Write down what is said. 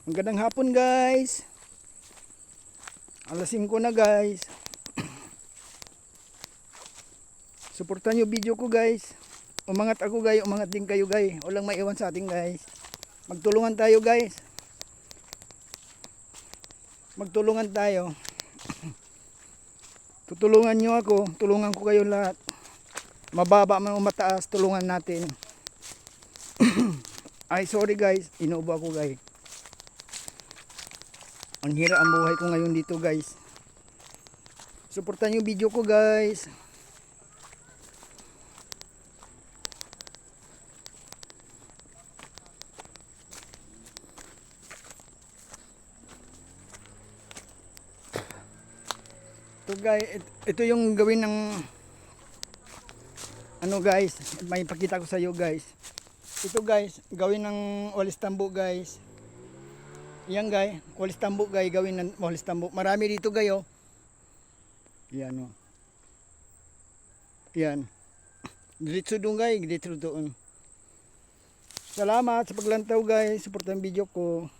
Magandang hapon guys. Alas 5 na guys. Suportahan nyo video ko guys. Umangat ako guys, umangat din kayo guys. Walang maiwan sa atin guys. Magtulungan tayo guys. Magtulungan tayo. Tutulungan nyo ako, tulungan ko kayo lahat. Mababa man o mataas, tulungan natin. Ay sorry guys, inuubo ako guys. Ang hirap ang buhay ko ngayon dito guys. Suportahan yung video ko guys. Ito guys, ito yung gawin ng ano guys, may pakita ko sa iyo guys. Ito guys, gawin ng walis tambo guys. Yan guys, walis tambo guys, gawin ng walis tambo. Marami dito guys oh. Yan oh. Yan. Diretso doon guys, diretso doon. Salamat sa paglantaw guys, suportahan video ko.